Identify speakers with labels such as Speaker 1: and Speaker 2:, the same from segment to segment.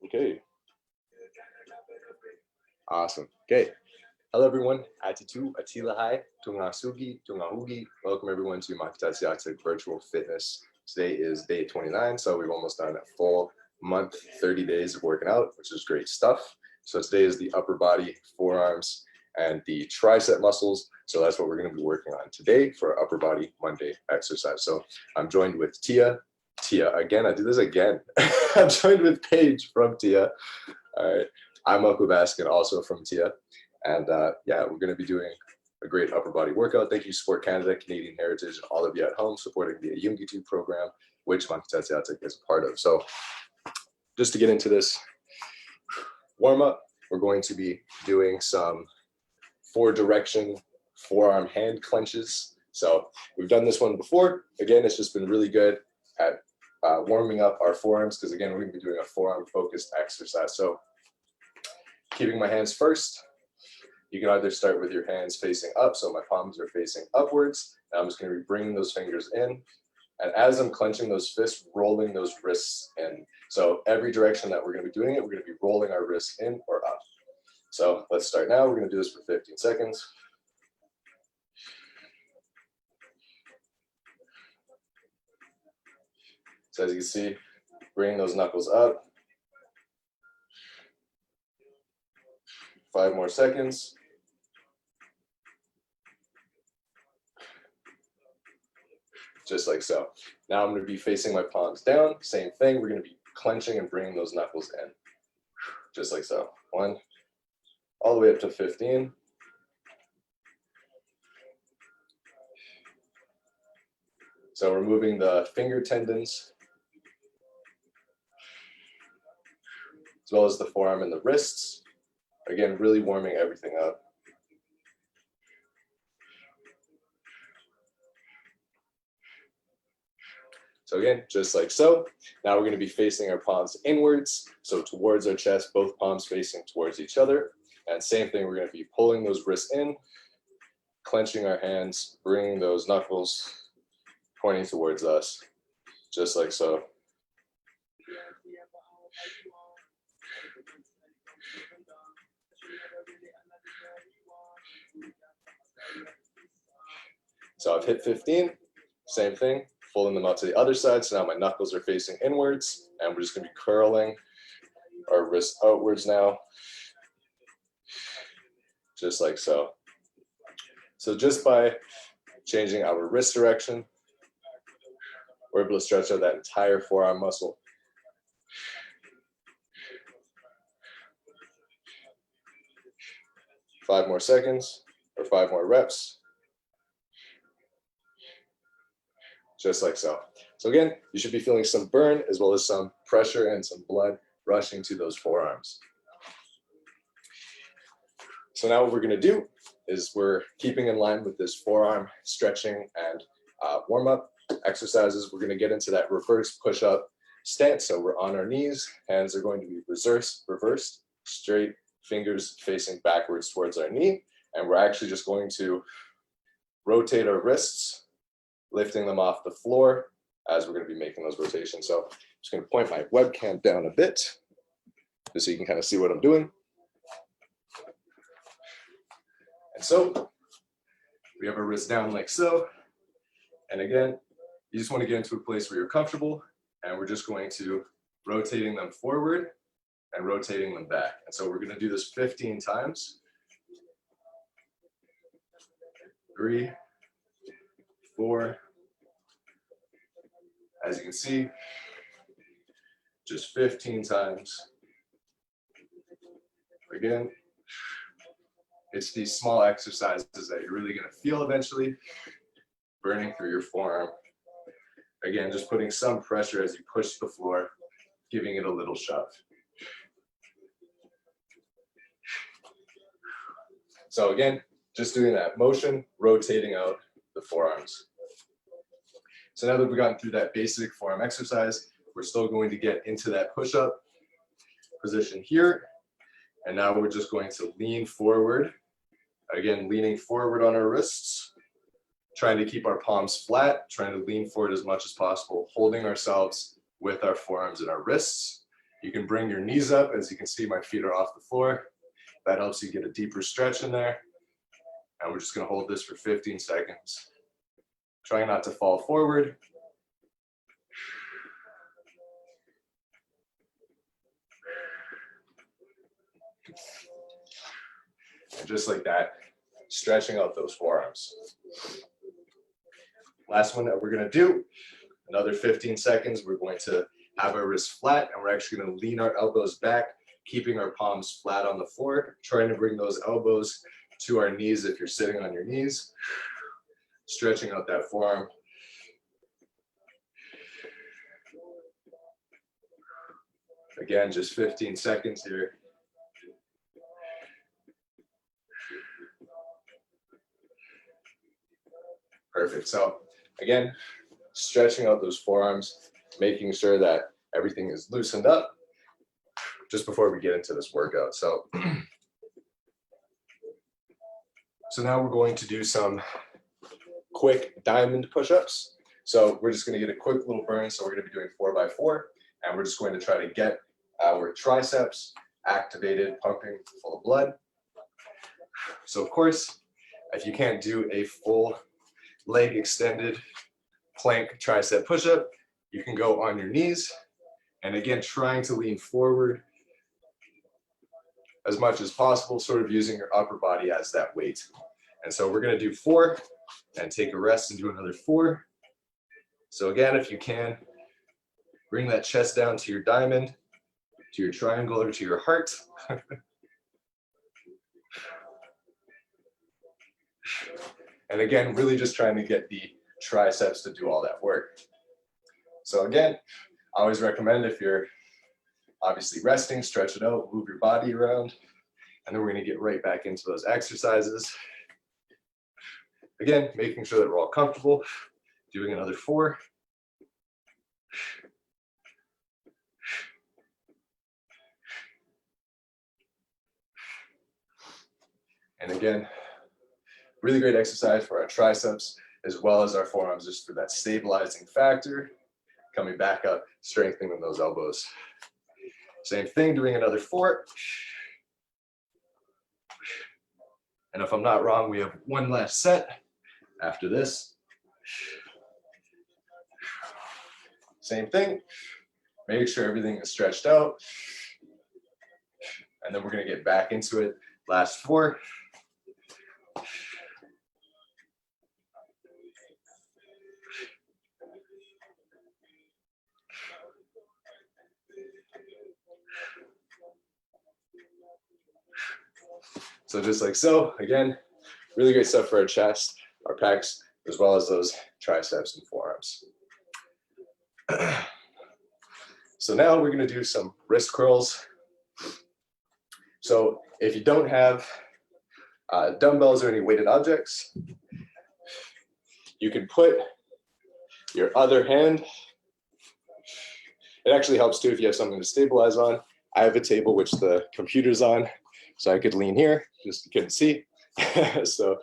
Speaker 1: Okay. Awesome. Okay. Hello, everyone. Atitu, Atilahai, Tunngahugit. Welcome, everyone, to Monday Virtual Fitness. Today is day 29, so we've almost done a full month, 30 days of working out, which is great stuff. So today is the upper body, forearms, and the tricep muscles. So that's what we're going to be working on today for our upper body Monday exercise. So I'm joined with Tia, again, I do this again. I'm joined with Paige from Tia. All right. I'm Uncle Baskin, also from Tia. And yeah, we're going to be doing a great upper body workout. Thank you, Sport Canada, Canadian Heritage, and all of you at home supporting the Tunngahugit program, which Monday Upperbody is a part of. So just to get into this warm up, we're going to be doing some 4-direction forearm hand clenches. So we've done this one before. Again, it's just been really good at warming up our forearms, because again, we're going to be doing a forearm focused exercise. So keeping my hands first, you can either start with your hands facing up, so my palms are facing upwards, and I'm just going to be bringing those fingers in, and as I'm clenching those fists, rolling those wrists in. So every direction that we're going to be doing it, we're going to be rolling our wrists in or up. So let's start now. We're going to do this for 15 seconds. So as you can see, bring those knuckles up. 5 more seconds. Just like so. Now I'm going to be facing my palms down. Same thing. We're going to be clenching and bringing those knuckles in. Just like so. 1, all the way up to 15. So we're moving the finger tendons, as well as the forearm and the wrists. Again, really warming everything up. So again, just like so. Now we're going to be facing our palms inwards, so towards our chest, both palms facing towards each other. And same thing, we're going to be pulling those wrists in, clenching our hands, bringing those knuckles pointing towards us, just like so. So I've hit 15, same thing, pulling them out to the other side. So now my knuckles are facing inwards, and we're just going to be curling our wrists outwards now, just like so. So just by changing our wrist direction, we're able to stretch out that entire forearm muscle. Five more seconds, or 5 more reps. Just like so. So again, you should be feeling some burn as well as some pressure and some blood rushing to those forearms. So now what we're going to do is we're keeping in line with this forearm stretching and warm-up exercises. We're going to get into that reverse push-up stance. So we're on our knees, hands are going to be reversed, straight, fingers facing backwards towards our knee, and we're actually just going to rotate our wrists, lifting them off the floor as we're going to be making those rotations. So I'm just going to point my webcam down a bit, just so you can kind of see what I'm doing. And so we have our wrists down like so. And again, you just want to get into a place where you're comfortable, and we're just going to rotating them forward and rotating them back. And so we're going to do this 15 times. 3, 4, as you can see, just 15 times. Again, it's these small exercises that you're really going to feel eventually, burning through your forearm. Again, just putting some pressure as you push the floor, giving it a little shove. So again, just doing that motion, rotating out the forearms. So now that we've gotten through that basic forearm exercise, we're still going to get into that push-up position here. And now we're just going to lean forward. Again, leaning forward on our wrists, trying to keep our palms flat, trying to lean forward as much as possible, holding ourselves with our forearms and our wrists. You can bring your knees up. As you can see, my feet are off the floor. That helps you get a deeper stretch in there. And we're just gonna hold this for 15 seconds. Trying not to fall forward. And just like that, stretching out those forearms. Last one that we're gonna do, another 15 seconds. We're going to have our wrists flat and we're actually gonna lean our elbows back, keeping our palms flat on the floor, trying to bring those elbows to our knees if you're sitting on your knees, stretching out that forearm. Again, just 15 seconds here. Perfect. So again, stretching out those forearms, making sure that everything is loosened up just before we get into this workout. So now we're going to do some quick diamond push-ups. So we're just going to get a quick little burn. So we're going to be doing 4x4, and we're just going to try to get our triceps activated, pumping full of blood. So of course, if you can't do a full leg extended plank tricep push-up, you can go on your knees. And again, trying to lean forward as much as possible, sort of using your upper body as that weight. And so we're going to do 4 and take a rest and do another 4. So again, if you can, bring that chest down to your diamond, to your triangle, or to your heart. And again, really just trying to get the triceps to do all that work. So again, I always recommend, if you're obviously resting, stretch it out, move your body around, and then we're going to get right back into those exercises. Again, making sure that we're all comfortable, doing another 4. And again, really great exercise for our triceps as well as our forearms, just for that stabilizing factor, coming back up, strengthening those elbows. Same thing, doing another 4. And if I'm not wrong, we have one last set after this. Same thing, make sure everything is stretched out. And then we're going to get back into it. Last 4. So just like so, again, really great stuff for our chest, our pecs, as well as those triceps and forearms. So now we're going to do some wrist curls. So if you don't have dumbbells or any weighted objects, you can put your other hand. It actually helps too if you have something to stabilize on. I have a table which the computer's on, so I could lean here, just you couldn't see. So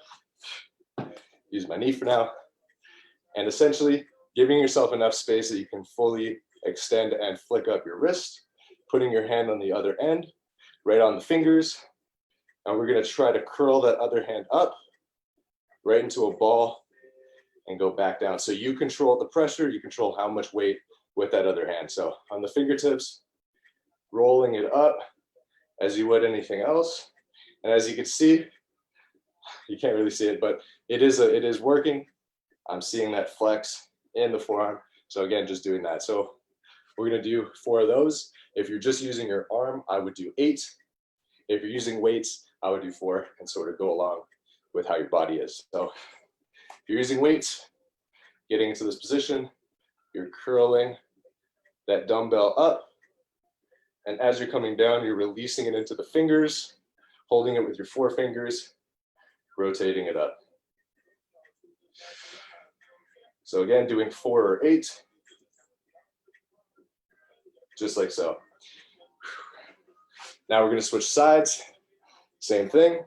Speaker 1: use my knee for now. And essentially giving yourself enough space that you can fully extend and flick up your wrist, putting your hand on the other end, right on the fingers. And we're going to try to curl that other hand up right into a ball and go back down. So you control the pressure, you control how much weight with that other hand. So on the fingertips, rolling it up as you would anything else. And as you can see, you can't really see it, but it is working. I'm seeing that flex in the forearm. So again, just doing that. So we're going to do 4 of those. If you're just using your arm, I would do 8. If you're using weights, I would do 4, and sort of go along with how your body is. So if you're using weights, getting into this position, you're curling that dumbbell up. And as you're coming down, you're releasing it into the fingers, holding it with your 4 fingers, rotating it up. So again, doing 4 or 8, just like so. Now we're going to switch sides. Same thing.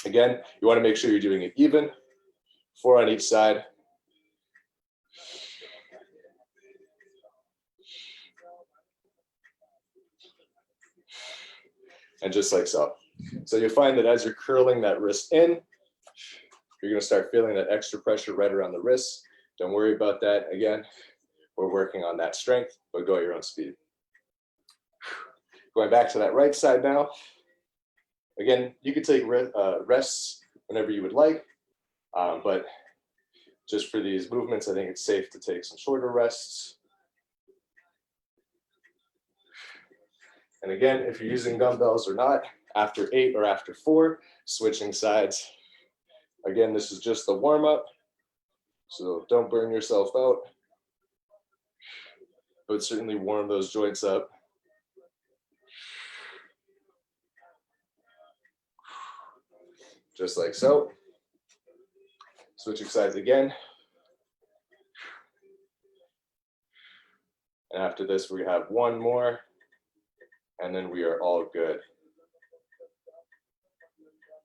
Speaker 1: Again, you want to make sure you're doing it even. 4 on each side. and just like so. So you'll find that as you're curling that wrist in, you're going to start feeling that extra pressure right around the wrist. Don't worry about that. Again, we're working on that strength, but go at your own speed. Going back to that right side now. Again, you could take rests whenever you would like, but just for these movements, I think it's safe to take some shorter rests. And again, if you're using dumbbells or not, after 8 or after 4, switching sides. Again, this is just the warm up, so don't burn yourself out, but certainly warm those joints up. Just like so. Switching sides again. And after this, we have one more, and then we are all good.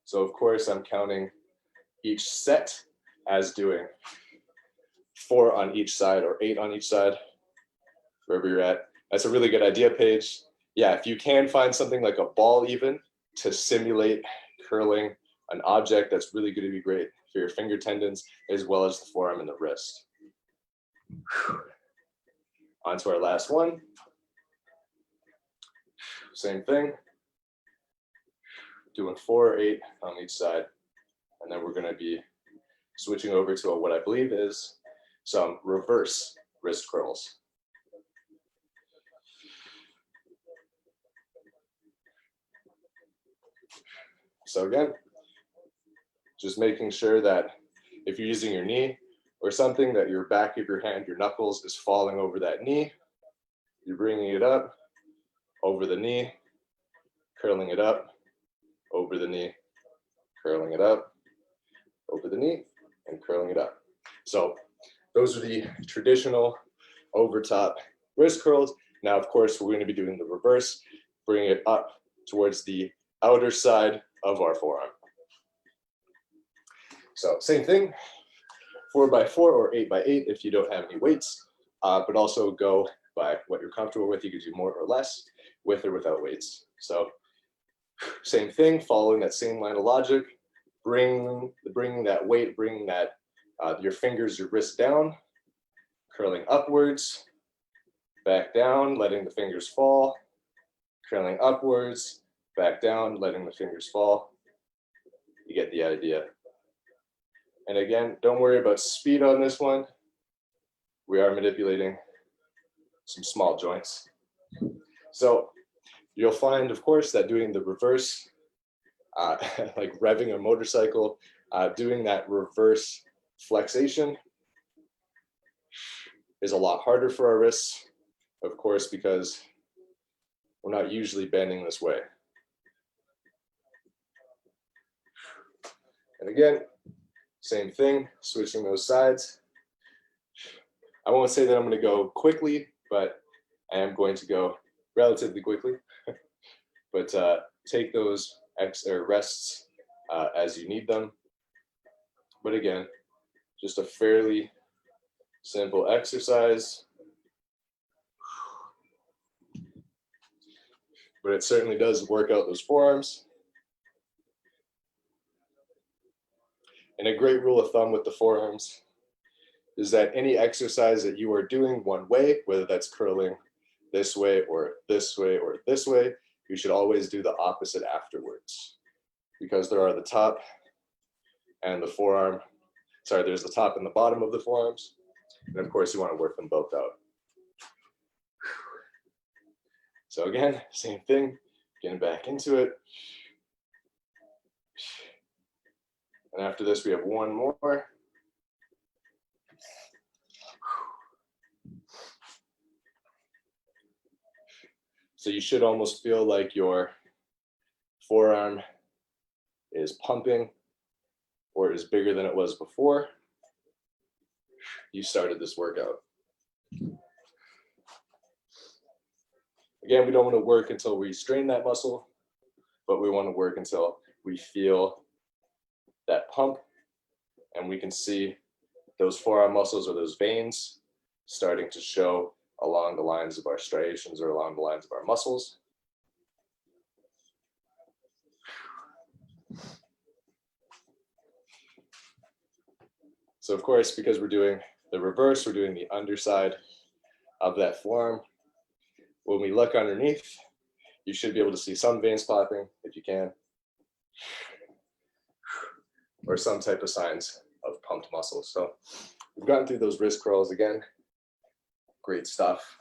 Speaker 1: So of course, I'm counting each set as doing 4 on each side or 8 on each side, wherever you're at. That's a really good idea, Paige. Yeah, if you can find something like a ball even to simulate curling an object, that's really going to be great for your finger tendons as well as the forearm and the wrist. On to our last one. Same thing. Doing 4 or 8 on each side. And then we're going to be switching over to what I believe is some reverse wrist curls. So again, just making sure that if you're using your knee or something, that your back of your hand, your knuckles is falling over that knee. You're bringing it up over the knee, curling it up, over the knee, curling it up, over the knee, and curling it up. So those are the traditional over top wrist curls. Now, of course, we're going to be doing the reverse, bring it up towards the outer side of our forearm. So same thing, 4x4 or 8x8 if you don't have any weights, but also go by what you're comfortable with. You can do more or less with or without weights. So same thing, following that same line of logic, bringing that weight, bringing that your fingers, your wrist down, curling upwards, back down, letting the fingers fall, curling upwards, back down, letting the fingers fall. You get the idea. And again, don't worry about speed on this one. We are manipulating some small joints. So you'll find, of course, that doing the reverse, like revving a motorcycle, doing that reverse flexation is a lot harder for our wrists, of course, because we're not usually bending this way. And again, same thing, switching those sides. I won't say that I'm going to go quickly, but I am going to go relatively quickly. But take those rests as you need them. But again, just a fairly simple exercise. But it certainly does work out those forearms. And a great rule of thumb with the forearms is that any exercise that you are doing one way, whether that's curling this way or this way or this way, you should always do the opposite afterwards, because there are the top and the forearm. Sorry, there's the top and the bottom of the forearms. And of course, you want to work them both out. So again, same thing, getting back into it. And after this, we have one more. So you should almost feel like your forearm is pumping or is bigger than it was before you started this workout. Again, we don't want to work until we strain that muscle, but we want to work until we feel that pump and we can see those forearm muscles or those veins starting to show along the lines of our striations or along the lines of our muscles. So of course, because we're doing the reverse, we're doing the underside of that forearm. When we look underneath, you should be able to see some veins popping if you can, or some type of signs of pumped muscles. So we've gotten through those wrist curls again. Great stuff.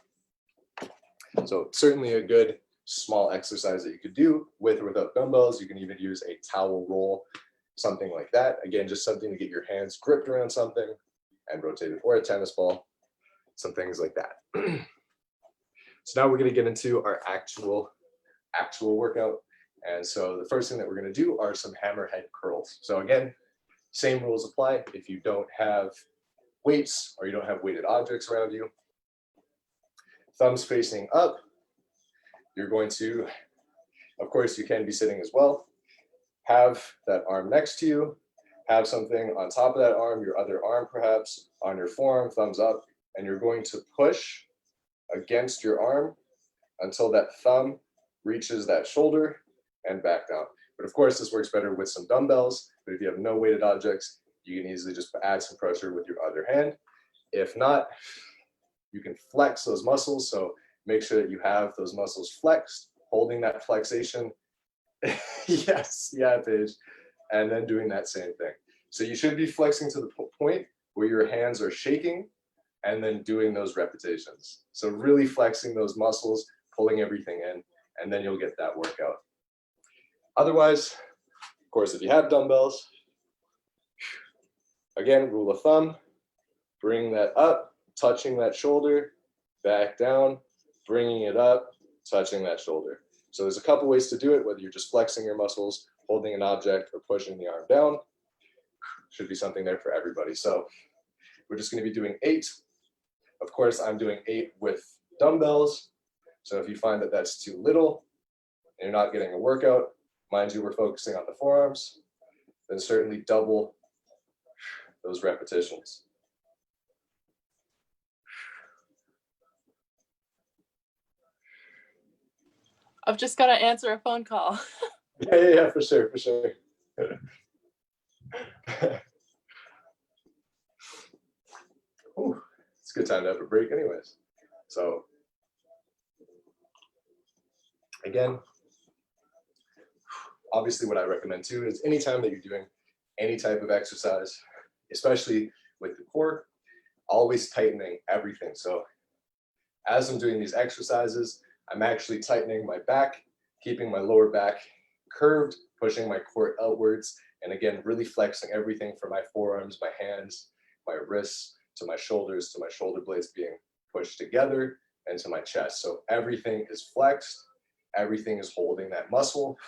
Speaker 1: So certainly a good small exercise that you could do with or without dumbbells. You can even use a towel roll, something like that. Again, just something to get your hands gripped around something and rotated, or a tennis ball, some things like that. So now we're going to get into our actual workout. And so the first thing that we're going to do are some hammerhead curls. So again, same rules apply. If you don't have weights or you don't have weighted objects around you, thumbs facing up, you're going to, of course, you can be sitting as well. Have that arm next to you. Have something on top of that arm, your other arm perhaps, on your forearm, thumbs up, and you're going to push against your arm until that thumb reaches that shoulder and back down. But of course, this works better with some dumbbells, but if you have no weighted objects, you can easily just add some pressure with your other hand. If not, you can flex those muscles, so make sure that you have those muscles flexed, holding that flexation. Yes, yeah, Paige. And then doing that same thing. So you should be flexing to the point where your hands are shaking and then doing those repetitions. So really flexing those muscles, pulling everything in, and then you'll get that workout. Otherwise, of course, if you have dumbbells, again, rule of thumb, bring that up, touching that shoulder, back down, bringing it up, touching that shoulder. So there's a couple ways to do it, whether you're just flexing your muscles, holding an object, or pushing the arm down. Should be something there for everybody. So we're just going to be doing 8. Of course, I'm doing 8 with dumbbells. So if you find that that's too little and you're not getting a workout, mind you, we're focusing on the forearms, then certainly double those repetitions.
Speaker 2: I've just got to answer a phone call.
Speaker 1: Yeah, for sure. Ooh, it's a good time to have a break anyways. So again, obviously what I recommend too is anytime that you're doing any type of exercise, especially with the core, always tightening everything. So as I'm doing these exercises, I'm actually tightening my back, keeping my lower back curved, pushing my core outwards, and again, really flexing everything from my forearms, my hands, my wrists, to my shoulders, to my shoulder blades being pushed together, and to my chest. So everything is flexed, everything is holding that muscle,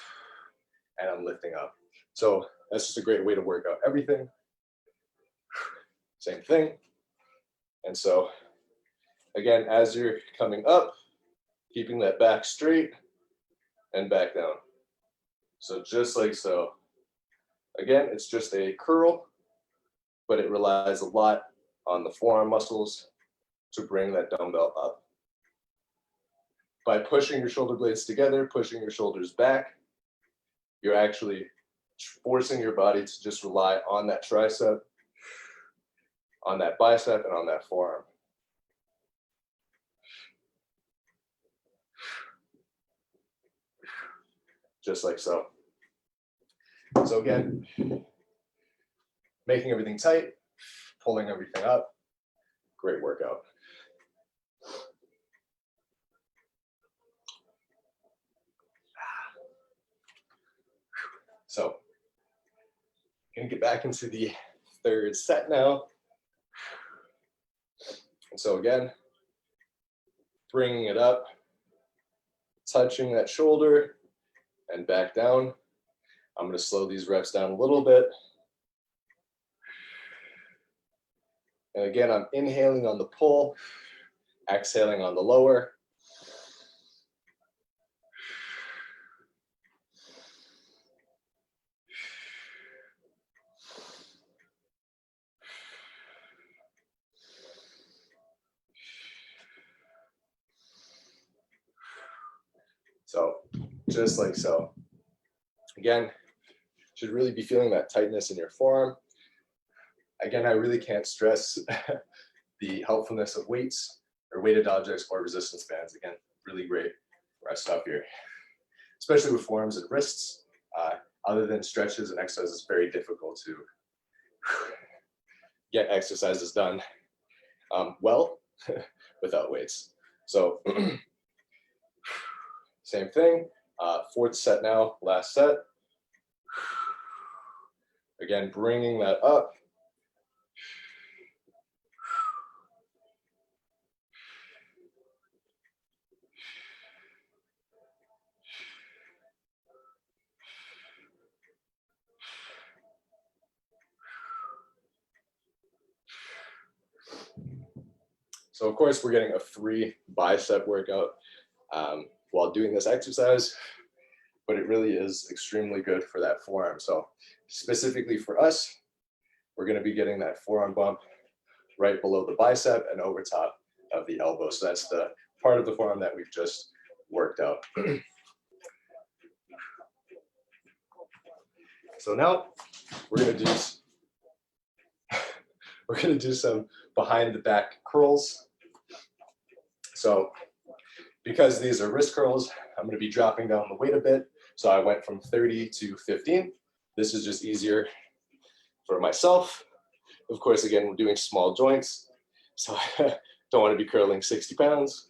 Speaker 1: and I'm lifting up. So that's just a great way to work out everything. Same thing. And so again, as you're coming up, keeping that back straight and back down. So just like so. Again, it's just a curl, but it relies a lot on the forearm muscles to bring that dumbbell up. By pushing your shoulder blades together, pushing your shoulders back, you're actually forcing your body to just rely on that tricep, on that bicep, and on that forearm. Just like so. So again, making everything tight, pulling everything up, great workout. So, gonna get back into the third set now. And so again, bringing it up, touching that shoulder, and back down. I'm going to slow these reps down a little bit. And again, I'm inhaling on the pull, exhaling on the lower. So just like so. Again, should really be feeling that tightness in your forearm. Again, I really can't stress the helpfulness of weights or weighted objects or resistance bands. Again, really great stuff here, especially with forearms and wrists. Other than stretches and exercises, it's very difficult to get exercises done well without weights. So same thing, fourth set now, last set. Again, bringing that up. So of course, we're getting a free bicep workout while doing this exercise, but it really is extremely good for that forearm. So specifically for us, we're going to be getting that forearm bump right below the bicep and over top of the elbow. So that's the part of the forearm that we've just worked out. So now we're going to do some behind the back curls. So because these are wrist curls, I'm going to be dropping down the weight a bit. So I went from 30 to 15. This is just easier for myself. Of course, again, we're doing small joints, so I don't want to be curling 60 pounds.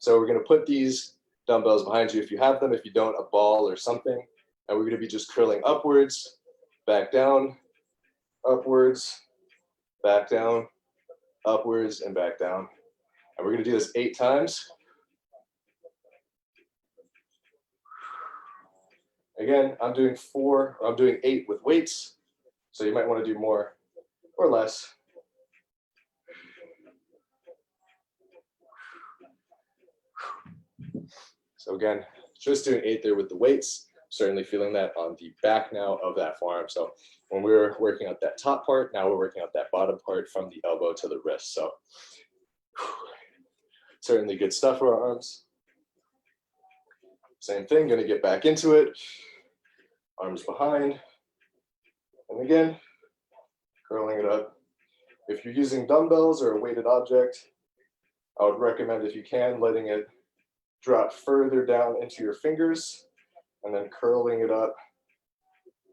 Speaker 1: So we're going to put these dumbbells behind you if you have them. If you don't, a ball or something. And we're going to be just curling upwards, back down, upwards, back down, upwards, and back down. And we're going to do this 8 times. Again, I'm doing 8 with weights. So you might want to do more or less. So again, just doing 8 there with the weights. Certainly feeling that on the back now of that forearm. So when we were working out that top part, now we're working out that bottom part from the elbow to the wrist. So certainly good stuff for our arms. Same thing, gonna get back into it. Arms behind. And again, curling it up. If you're using dumbbells or a weighted object, I would recommend, if you can, letting it drop further down into your fingers and then curling it up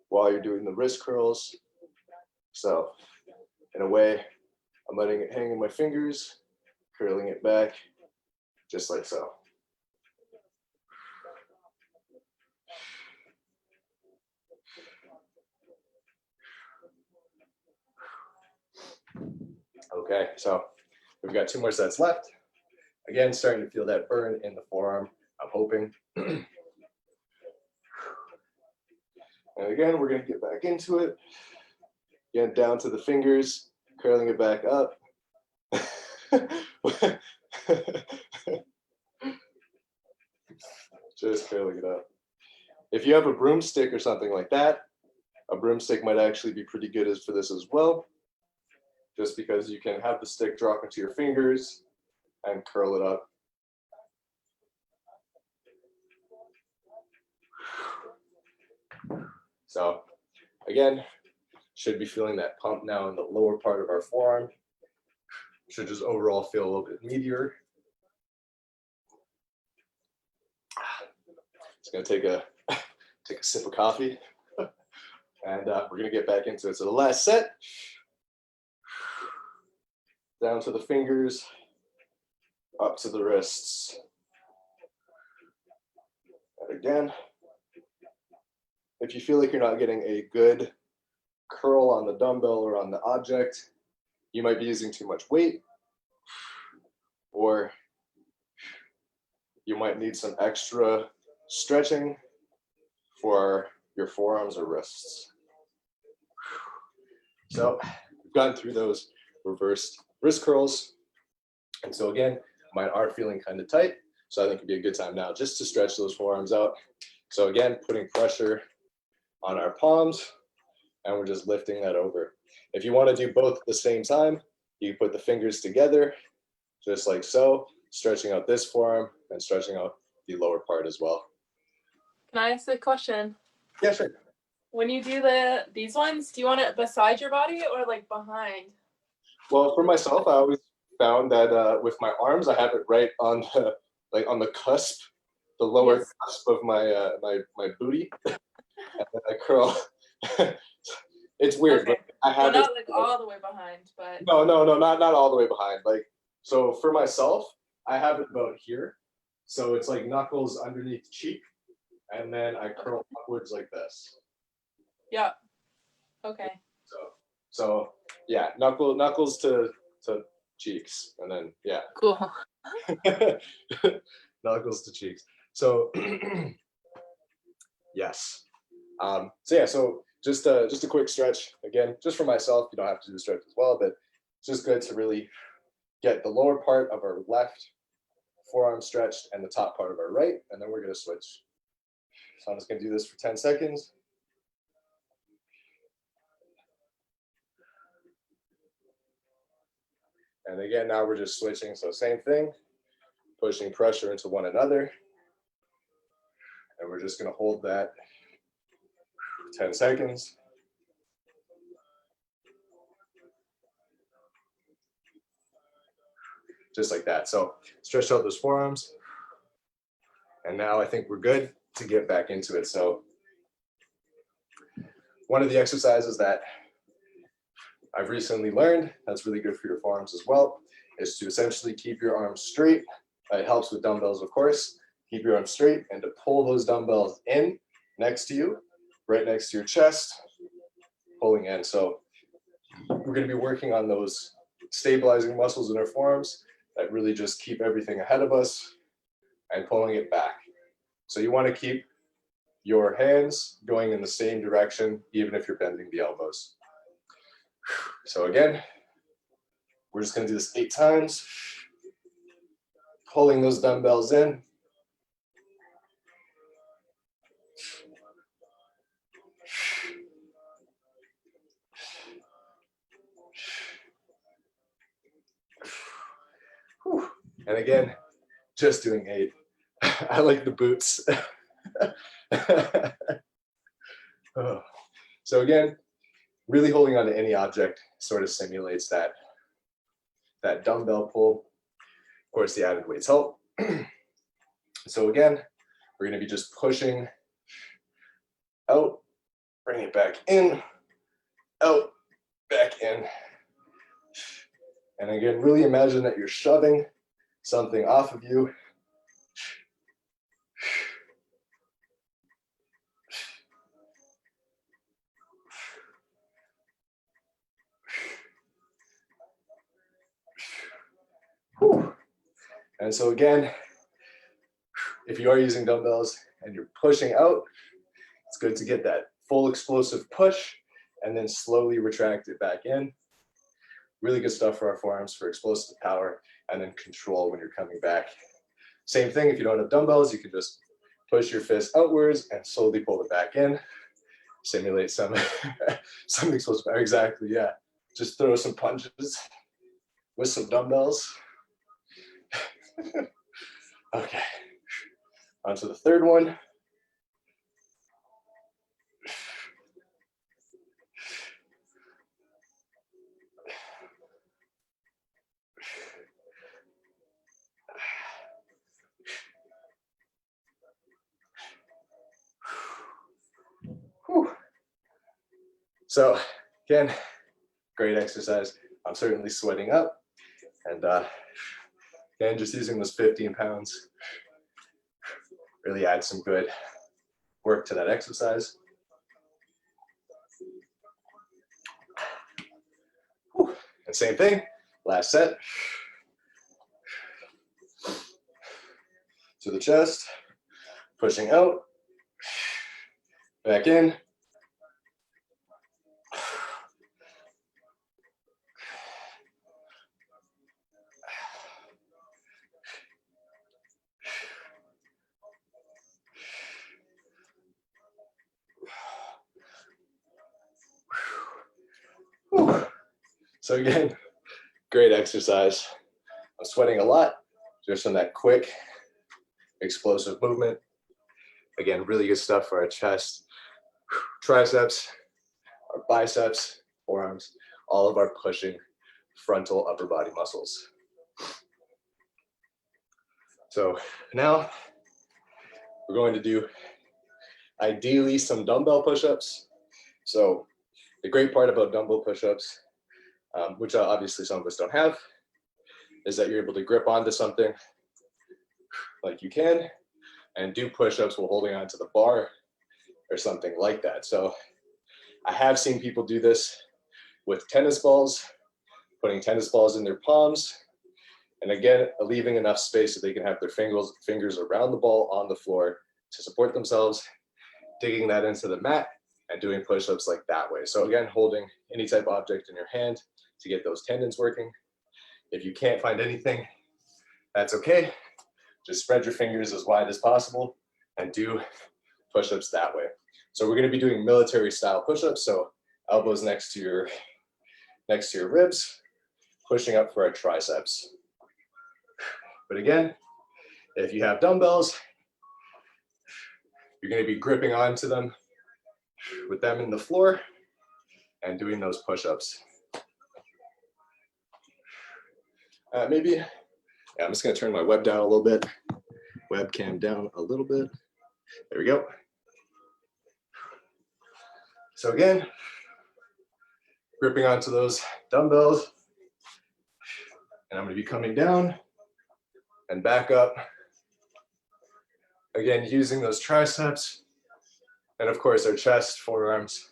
Speaker 1: while you're doing the wrist curls. So in a way, I'm letting it hang in my fingers, curling it back, just like so. Okay, so we've got 2 more sets left. Again, starting to feel that burn in the forearm, I'm hoping. And again, we're going to get back into it. Again, down to the fingers, curling it back up. Just curling it up. If you have a broomstick or something like that, a broomstick might actually be pretty good for this as well, just because you can have the stick drop into your fingers and curl it up. So again, should be feeling that pump now in the lower part of our forearm. Should just overall feel a little bit meatier. Just gonna take a sip of coffee, and we're gonna get back into it. So the last set, down to the fingers, up to the wrists. And again, if you feel like you're not getting a good curl on the dumbbell or on the object, you might be using too much weight, or you might need some extra stretching for your forearms or wrists. So we've gotten through those reversed wrist curls. And so again, mine are feeling kind of tight. So I think it'd be a good time now just to stretch those forearms out. So again, putting pressure on our palms, and we're just lifting that over. If you want to do both at the same time, you put the fingers together, just like so, stretching out this forearm and stretching out the lower part as well.
Speaker 2: Can I ask a question?
Speaker 1: Yeah, sure.
Speaker 2: When you do these ones, do you want it beside your body or like behind?
Speaker 1: Well, for myself, I always found that with my arms, I have it right on the on the cusp, the lower
Speaker 2: Yes.
Speaker 1: cusp of my my booty, and then I curl. It's weird,
Speaker 2: Okay.
Speaker 1: but I have
Speaker 2: Well,
Speaker 1: it.
Speaker 2: not like all the way behind, but
Speaker 1: No, not all the way behind. Like, so for myself, I have it about here. So it's like knuckles underneath cheek, and then I curl upwards like this.
Speaker 2: yeah. Okay.
Speaker 1: So yeah, knuckles to cheeks, and then yeah,
Speaker 2: Cool.
Speaker 1: knuckles to cheeks. So yes. So yeah, so just a quick stretch again, just for myself. You don't have to do the stretch as well, but it's just good to really get the lower part of our left forearm stretched and the top part of our right, and then we're going to switch. So I'm just going to do this for 10 seconds. And again, now we're just switching. So same thing, pushing pressure into one another. And we're just going to hold that 10 seconds. Just like that. So stretch out those forearms. And now I think we're good to get back into it. So one of the exercises that I've recently learned that's really good for your forearms as well is to essentially keep your arms straight. It helps with dumbbells, of course. Keep your arms straight and to pull those dumbbells in next to you, right next to your chest, pulling in. So we're going to be working on those stabilizing muscles in our forearms that really just keep everything ahead of us and pulling it back. So you want to keep your hands going in the same direction, even if you're bending the elbows. So again, we're just going to do this 8 times, pulling those dumbbells in. And again, just doing 8. I like the boots. Oh. So again, really holding on to any object sort of simulates that dumbbell pull. Of course, the added weights help. So again, we're going to be just pushing out, bring it back in, out, back in. And again, really imagine that you're shoving something off of you. Whew. And so again, if you are using dumbbells and you're pushing out, it's good to get that full explosive push and then slowly retract it back in. Really good stuff for our forearms for explosive power and then control when you're coming back. Same thing, if you don't have dumbbells, you can just push your fist outwards and slowly pull it back in. Simulate some explosive power. Exactly, yeah. Just throw some punches with some dumbbells. Okay, on to the third one. Whew. So again, great exercise. I'm certainly sweating up, and again, just using those 15 pounds really adds some good work to that exercise. Whew. And same thing, last set. To the chest, pushing out, back in. Whew. So again, great exercise. I'm sweating a lot just on that quick, explosive movement. Again, really good stuff for our chest. triceps, our biceps, forearms, all of our pushing frontal upper body muscles. So now we're going to do ideally some dumbbell push-ups. So the great part about dumbbell push-ups, which obviously some of us don't have, is that you're able to grip onto something like you can and do push-ups while holding onto the bar or something like that. So I have seen people do this with tennis balls, putting tennis balls in their palms, and again, leaving enough space so they can have their fingers around the ball on the floor to support themselves, digging that into the mat and doing push-ups like that way. So again, holding any type of object in your hand to get those tendons working. If you can't find anything, that's okay. Just spread your fingers as wide as possible and do push-ups that way. So we're going to be doing military style push-ups. So elbows next to your ribs, pushing up for our triceps. But again, if you have dumbbells, you're going to be gripping onto them with them in the floor and doing those push-ups. I'm just going to turn my web down a little bit. Webcam down a little bit. There we go. So again, gripping onto those dumbbells, and I'm going to be coming down and back up. Again, using those triceps, and of course our chest, forearms.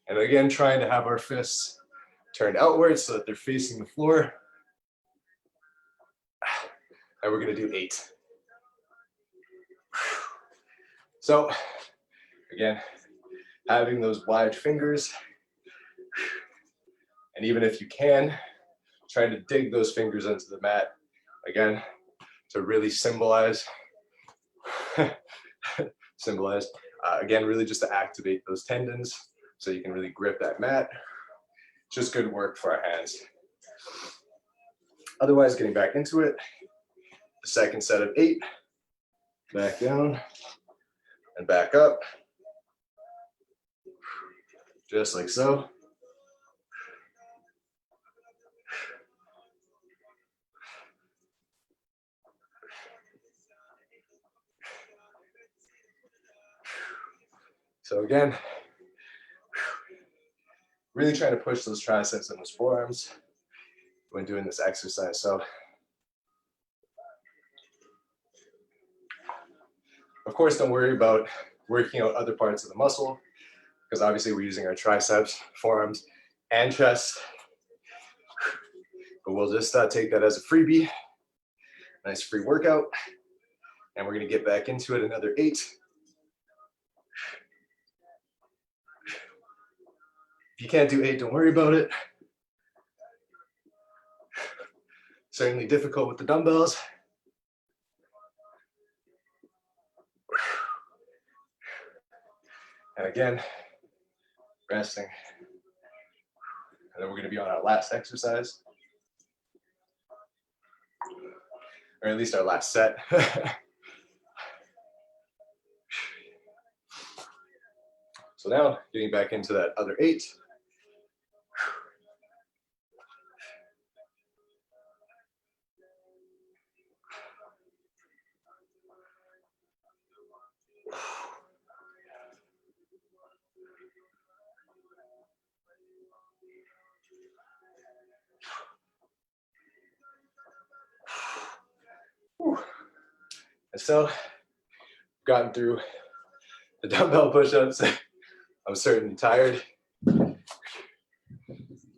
Speaker 1: And again, trying to have our fists turned outwards so that they're facing the floor. And we're going to do 8. So again, having those wide fingers, and even if you can, trying to dig those fingers into the mat, again, to really symbolize, again, really just to activate those tendons so you can really grip that mat. Just good work for our hands. Otherwise, getting back into it, the second set of 8, back down and back up, just like so. So again, really trying to push those triceps and those forearms when doing this exercise. So of course, don't worry about working out other parts of the muscle, because obviously we're using our triceps, forearms, and chest. But we'll just take that as a freebie, nice free workout. And we're gonna get back into it, another 8. If you can't do 8, don't worry about it. Certainly difficult with the dumbbells. And again, resting. And then we're going to be on our last exercise, or at least our last set. So now getting back into that other 8. And so, gotten through the dumbbell push-ups. I'm certainly tired,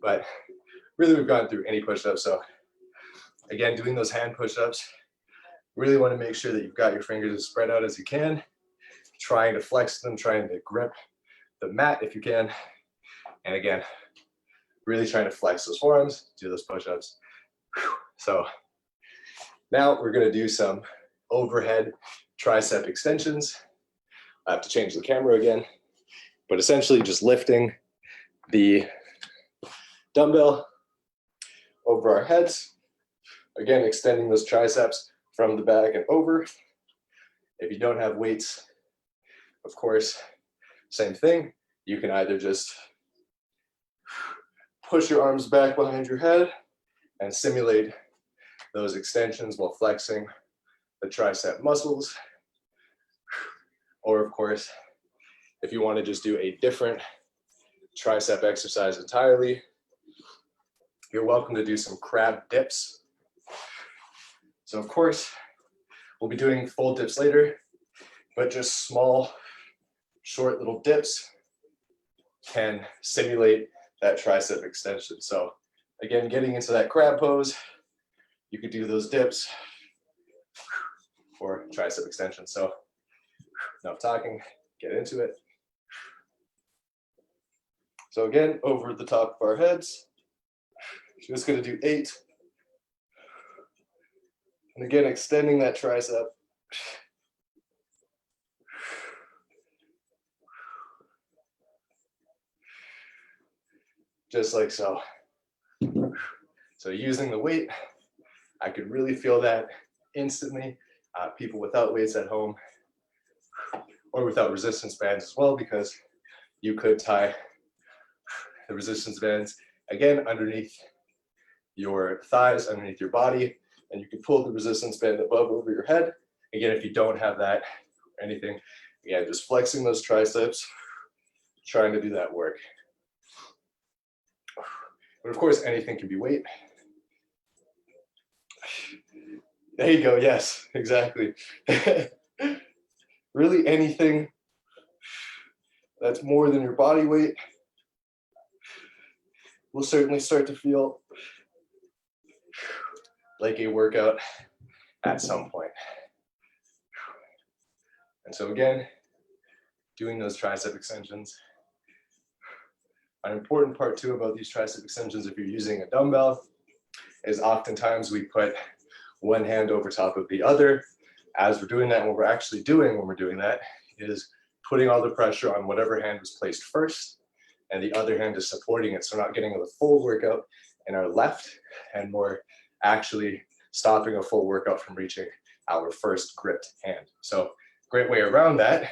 Speaker 1: but really we've gone through any push-ups. So again, doing those hand push-ups, really want to make sure that you've got your fingers as spread out as you can, trying to flex them, trying to grip the mat if you can. And again, really trying to flex those forearms, do those push-ups. So now we're going to do some overhead tricep extensions. I have to change the camera again, but essentially just lifting the dumbbell over our heads. Again, extending those triceps from the back and over. If you don't have weights, of course, same thing. You can either just push your arms back behind your head and simulate those extensions while flexing the tricep muscles. Or of course, if you want to just do a different tricep exercise entirely, you're welcome to do some crab dips. So of course, we'll be doing full dips later, but just small, short little dips can simulate that tricep extension. So again, getting into that crab pose, you could do those dips for tricep extension. So enough talking, get into it. So again, over the top of our heads, just going to do 8. And again, extending that tricep. Just like so. So using the weight, I could really feel that instantly. People without weights at home or without resistance bands as well, because you could tie the resistance bands again underneath your thighs, underneath your body, and you can pull the resistance band above over your head. Again, if you don't have that or anything, again, just flexing those triceps, trying to do that work. But of course, anything can be weight. There you go, yes, exactly. Really anything that's more than your body weight will certainly start to feel like a workout at some point. And so again, doing those tricep extensions. An important part too about these tricep extensions, if you're using a dumbbell, is oftentimes we put one hand over top of the other. As we're doing that, what we're actually doing when we're doing that is putting all the pressure on whatever hand was placed first, and the other hand is supporting it. So we're not getting the full workout in our left, and more actually stopping a full workout from reaching our first gripped hand. So great way around that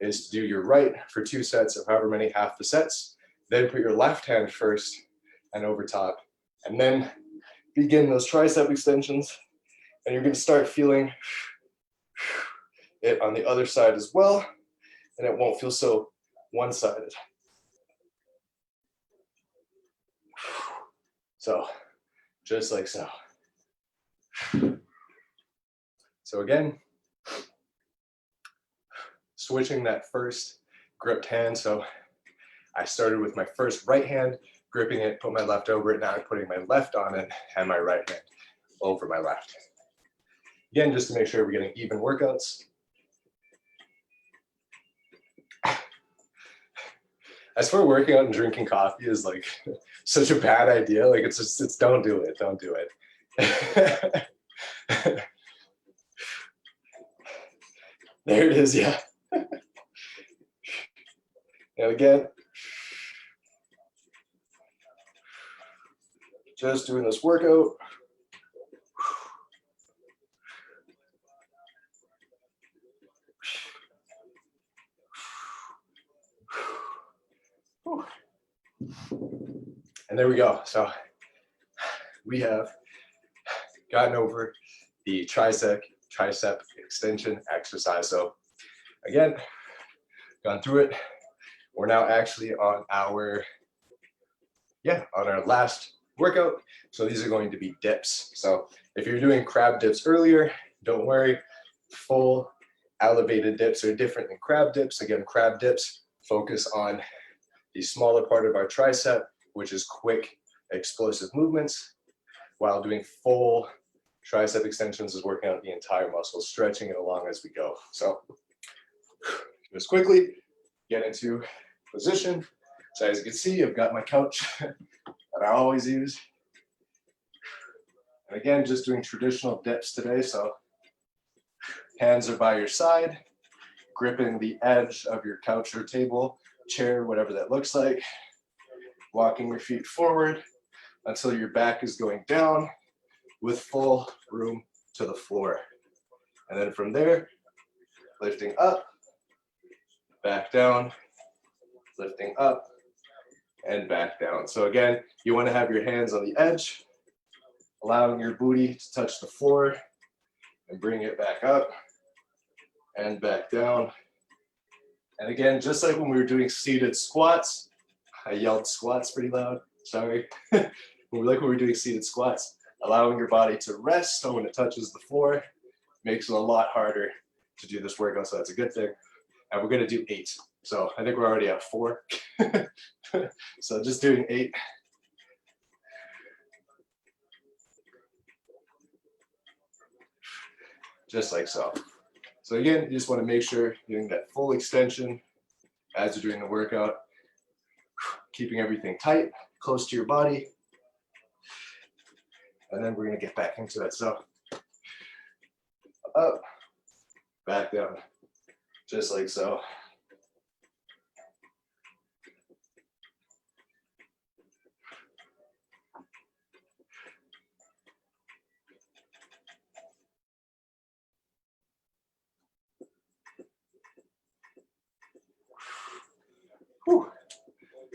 Speaker 1: is to do your right for 2 sets of however many half the sets, then put your left hand first and over top, and then begin those tricep extensions. And you're going to start feeling it on the other side as well, and it won't feel so one-sided. So just like so. So again, switching that first gripped hand. So I started with my first right hand, gripping it, put my left over it. Now I'm putting my left on it and my right hand over my left. Again, just to make sure we're getting even workouts. As for working out and drinking coffee is like such a bad idea. Like it's don't do it, don't do it. There it is, yeah. And again, just doing this workout. And there we go. So we have gotten over the tricep extension exercise. So again, gone through it. We're now actually on our last workout. So these are going to be dips. So if you're doing crab dips earlier, don't worry. Full elevated dips are different than crab dips. Again, crab dips focus on the smaller part of our tricep, which is quick, explosive movements, while doing full tricep extensions is working out the entire muscle, stretching it along as we go. So just quickly get into position. So as you can see, I've got my couch that I always use. And again, just doing traditional dips today. So hands are by your side, gripping the edge of your couch or table, chair, whatever that looks like. Walking your feet forward until your back is going down. with full room to the floor. And then from there, lifting up, back down, lifting up, and back down. So again, you want to have your hands on the edge, allowing your booty to touch the floor, and bring it back up and back down. And again, just like when we were doing seated squats, I yelled squats pretty loud, sorry. Like when we were doing seated squats, allowing your body to rest so when it touches the floor makes it a lot harder to do this workout, so that's a good thing. And we're gonna do 8. So I think we're already at 4. So just doing 8. Just like so. So again, you just want to make sure you're getting that full extension as you're doing the workout, keeping everything tight, close to your body. And then we're going to get back into it. So up, back down, just like so. Whew.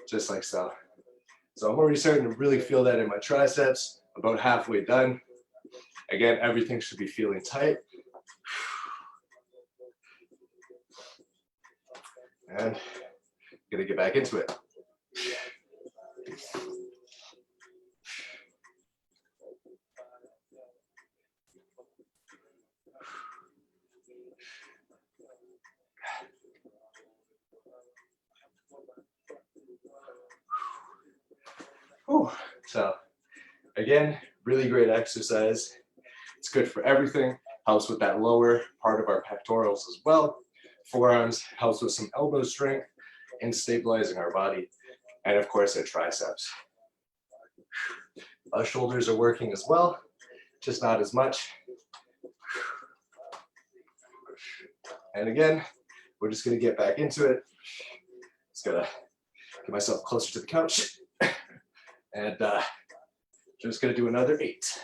Speaker 1: Just like so. So I'm already starting to really feel that in my triceps, about halfway done. Again, everything should be feeling tight. And gonna get back into it. Whew. So again, really great exercise. It's good for everything. Helps with that lower part of our pectorals as well. Forearms helps with some elbow strength and stabilizing our body. And of course, our triceps. Our shoulders are working as well, just not as much. And again, we're just gonna get back into it. Just gotta get myself closer to the couch. And just gonna do another 8.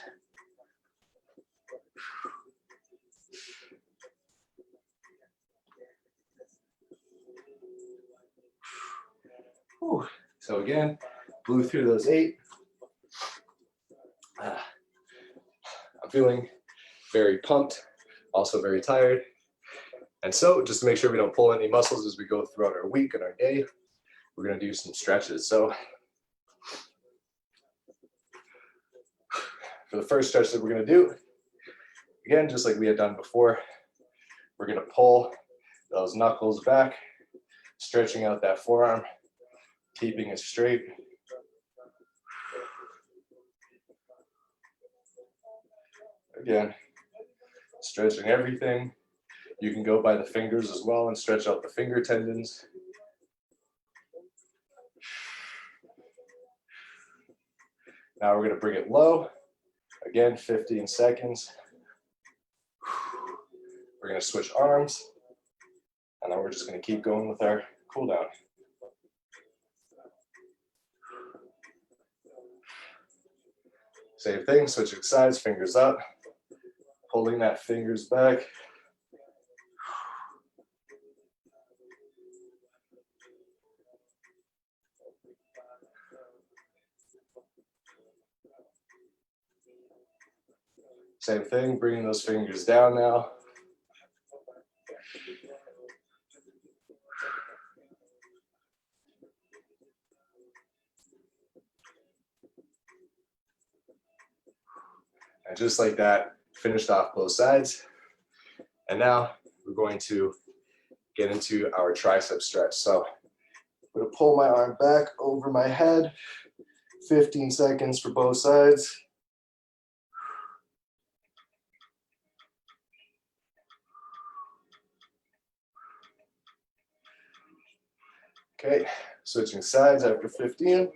Speaker 1: Whew. So again, blew through those 8. I'm feeling very pumped, also very tired. And so just to make sure we don't pull any muscles as we go throughout our week and our day, we're gonna do some stretches. So for the first stretch that we're gonna do, again, just like we had done before, we're gonna pull those knuckles back, stretching out that forearm, keeping it straight. Again, stretching everything. You can go by the fingers as well and stretch out the finger tendons. Now we're gonna bring it low. Again, 15 seconds. We're gonna switch arms, and then we're just gonna keep going with our cool down. Same thing, switching sides, fingers up, pulling that fingers back. Same thing, bringing those fingers down now. And just like that, finished off both sides. And now we're going to get into our tricep stretch. So I'm going to pull my arm back over my head, 15 seconds for both sides. Okay, switching sides after 15.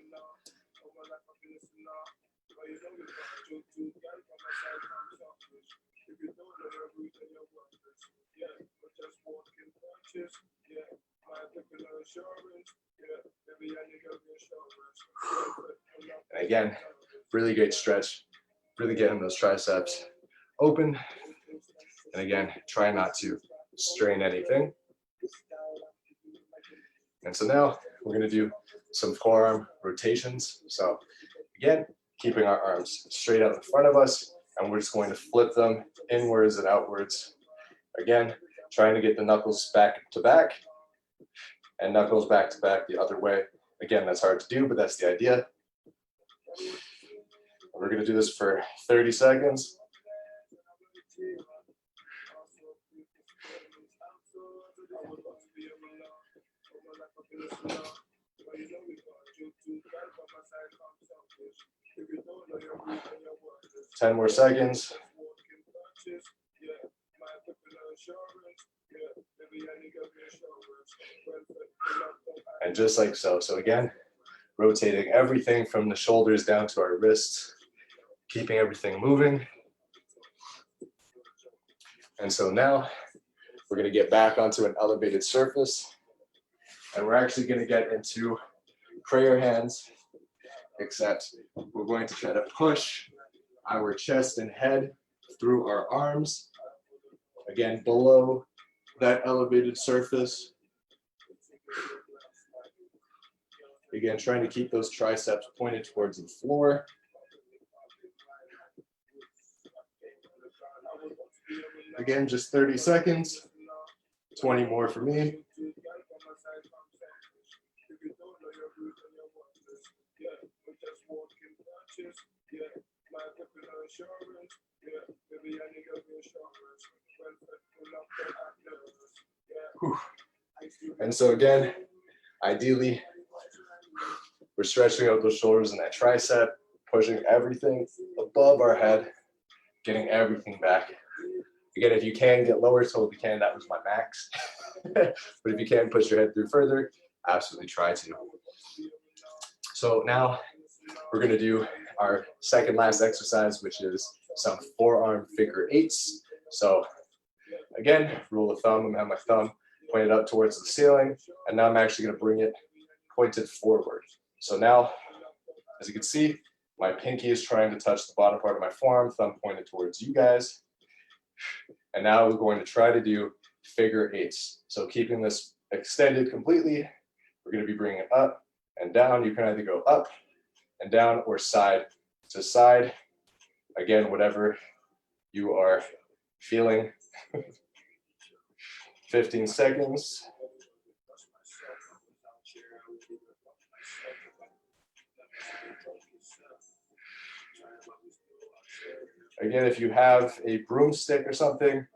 Speaker 1: And again, really great stretch Really getting those triceps open. And again, try not to strain anything. And so now we're going to do some forearm rotations. So again, keeping our arms straight out in front of us, and we're just going to flip them inwards and outwards. Again, trying to get the knuckles back to back and knuckles back to back the other way. Again, that's hard to do, but that's the idea. We're going to do this for 30 seconds. Ten more seconds. And just like so. So again, rotating everything from the shoulders down to our wrists, keeping everything moving. And so now we're going to get back onto an elevated surface, and we're actually going to get into prayer hands, except we're going to try to push our chest and head through our arms, again below that elevated surface. Again, trying to keep those triceps pointed towards the floor. Again, just 30 seconds, 20 more for me. Whew. And so again, ideally, we're stretching out those shoulders and that tricep, pushing everything above our head, getting everything back. Again, if you can get lower, totally can. That was my max. But if you can push your head through further, absolutely try to. So now we're going to do our second last exercise, which is some forearm figure eights. So again, rule of thumb, I'm going to have my thumb pointed up towards the ceiling, and now I'm actually going to bring it pointed forward. So now, as you can see, my pinky is trying to touch the bottom part of my forearm, thumb pointed towards you guys. And now we're going to try to do figure eights. So keeping this extended completely, we're going to be bringing it up and down. You can either go up and down or side to side. Again, whatever you are feeling. 15 seconds. Again, if you have a broomstick or something,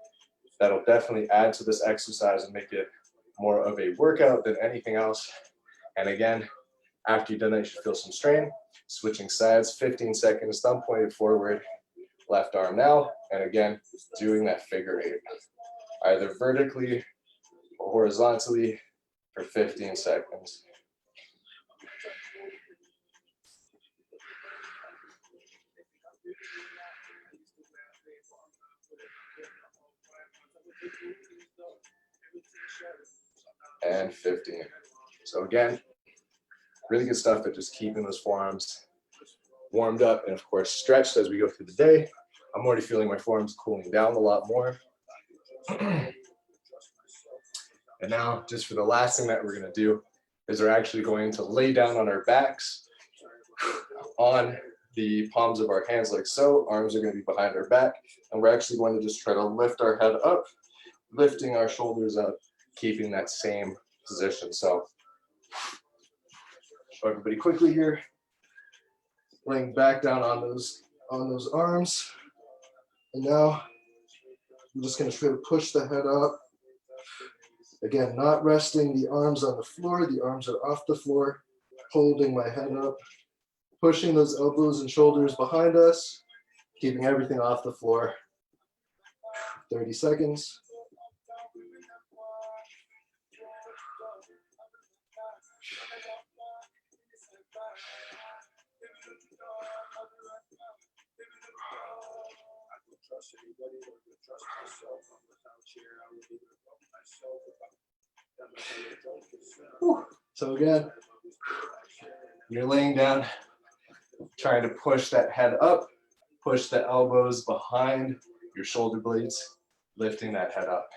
Speaker 1: that'll definitely add to this exercise and make it more of a workout than anything else. And again, after you've done that, you should feel some strain. Switching sides, 15 seconds, thumb pointed forward, left arm now. And again, doing that figure eight, either vertically or horizontally for 15 seconds. And 15. So again, really good stuff at just keeping those forearms warmed up and of course stretched as we go through the day. I'm already feeling my forearms cooling down a lot more. And now just for the last thing that we're going to do is we're actually going to lay down on our backs on the palms of our hands like so. Arms are going to be behind our back, and we're actually going to just try to lift our head up, lifting our shoulders up, keeping that same position. So show everybody quickly here, laying back down on those arms. And now I'm just going to try to push the head up. Again, not resting the arms on the floor. The arms are off the floor, holding my head up, pushing those elbows and shoulders behind us, keeping everything off the floor. 30 seconds. Whew. So again, you're laying down, trying to push that head up, push the elbows behind your shoulder blades, lifting that head up.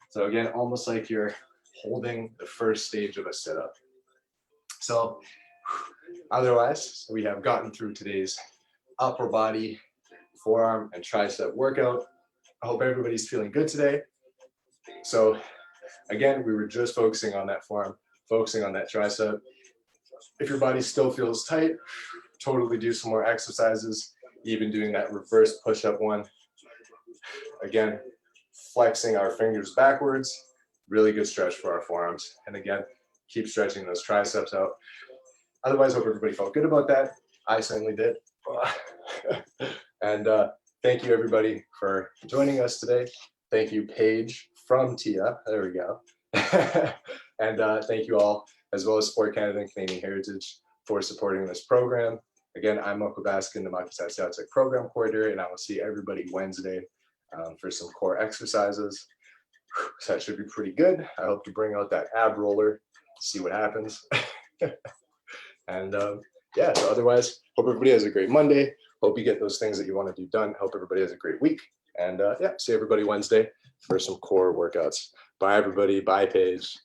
Speaker 1: So again, almost like you're holding the first stage of a sit-up. So otherwise, we have gotten through today's upper body, forearm, and tricep workout. I hope everybody's feeling good today. So again, we were just focusing on that forearm, focusing on that tricep. If your body still feels tight, totally do some more exercises, even doing that reverse push-up one. Again, flexing our fingers backwards, really good stretch for our forearms. And again, keep stretching those triceps out. Otherwise, hope everybody felt good about that. I certainly did. And thank you everybody for joining us today. Thank you, Paige from TIA. There we go. And thank you all, as well as Sport Canada and Canadian Heritage, for supporting this program. Again, I'm Marco Baskin, the Makita program coordinator, and I will see everybody Wednesday for some core exercises. So that should be pretty good. I hope to bring out that ab roller, see what happens. And yeah, so otherwise, hope everybody has a great Monday. Hope you get those things that you want to do done. Hope everybody has a great week. And yeah, see everybody Wednesday for some core workouts. Bye, everybody. Bye, Paige.